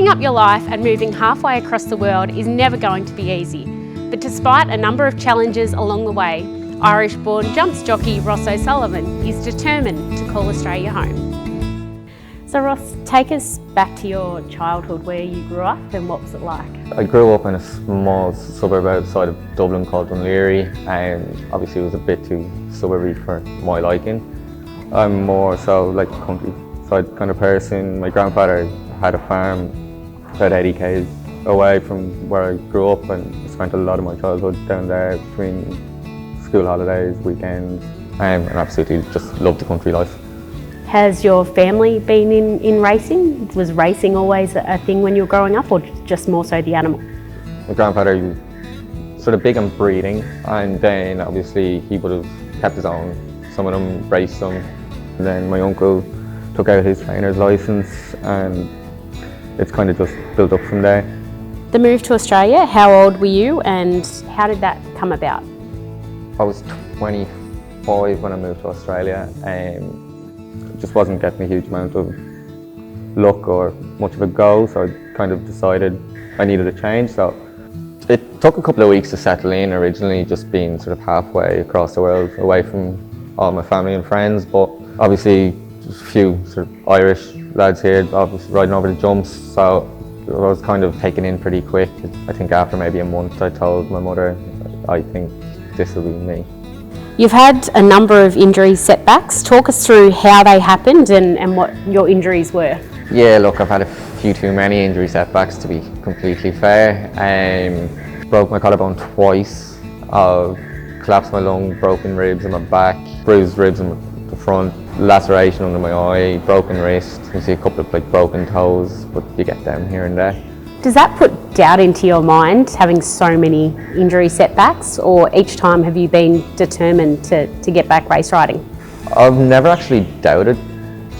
Packing up your life and moving halfway across the world is never going to be easy. But despite a number of challenges along the way, Irish-born jumps jockey Ross O'Sullivan is determined to call Australia home. So Ross, take us back to your childhood, where you grew up and what was it like? I grew up in a small suburb outside of Dublin called Dunleary, and obviously it was a bit too suburby for my liking. I'm more so like a countryside kind of person. My grandfather had a farm about 80 k's away from where I grew up, and I spent a lot of my childhood down there between school holidays, weekends, and absolutely just loved the country life. Has your family been in racing? Was racing always a thing when you were growing up, or just more so the animal? My grandfather was sort of big on breeding, and then obviously he would have kept his own. Some of them raced some, and then my uncle took out his trainer's licence, and it's kind of just built up from there. The move to Australia, how old were you and how did that come about? I was 25 when I moved to Australia, and just wasn't getting a huge amount of luck or much of a go, so I kind of decided I needed a change. So it took a couple of weeks to settle in, originally just being sort of halfway across the world away from all my family and friends, but obviously just a few sort of Irish lads here obviously riding over the jumps, so I was kind of taken in pretty quick. I think after maybe a month I told my mother, I think this will be me. You've had a number of injury setbacks. Talk us through how they happened and what your injuries were. Yeah, look, I've had a few too many injury setbacks, to be completely fair. Broke my collarbone twice, collapsed my lung, broken ribs in my back, bruised ribs in the front, laceration under my eye, broken wrist. You see a couple of like broken toes, but you get them here and there. Does that put doubt into your mind, having so many injury setbacks, or each time have you been determined to get back race riding? I've never actually doubted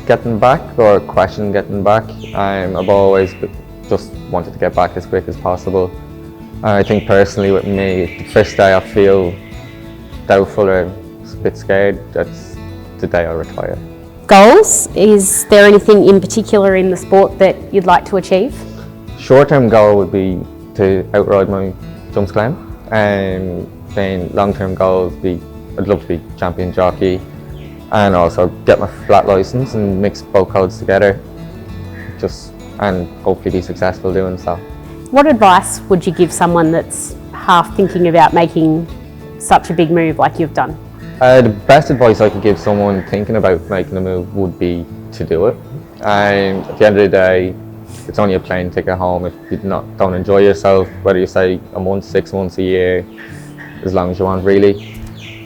getting back or questioned getting back. I've always just wanted to get back as quick as possible. I think personally with me, the first day I feel doubtful or a bit scared, that's the day I retire. Goals? Is there anything in particular in the sport that you'd like to achieve? Short-term goal would be to outride my jumps claim, and then long-term goals would be I'd love to be champion jockey and also get my flat licence and mix both codes together, and hopefully be successful doing so. What advice would you give someone that's half thinking about making such a big move like you've done? The best advice I could give someone thinking about making a move would be to do it. And at the end of the day, it's only a plane ticket home. If you don't enjoy yourself, whether you say a month, 6 months, a year, as long as you want, really.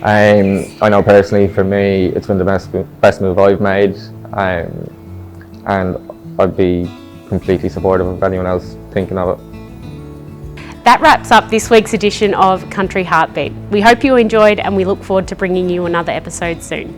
I know personally for me, it's been the best move I've made, and I'd be completely supportive of anyone else thinking of it. That wraps up this week's edition of Country Heartbeat. We hope you enjoyed, and we look forward to bringing you another episode soon.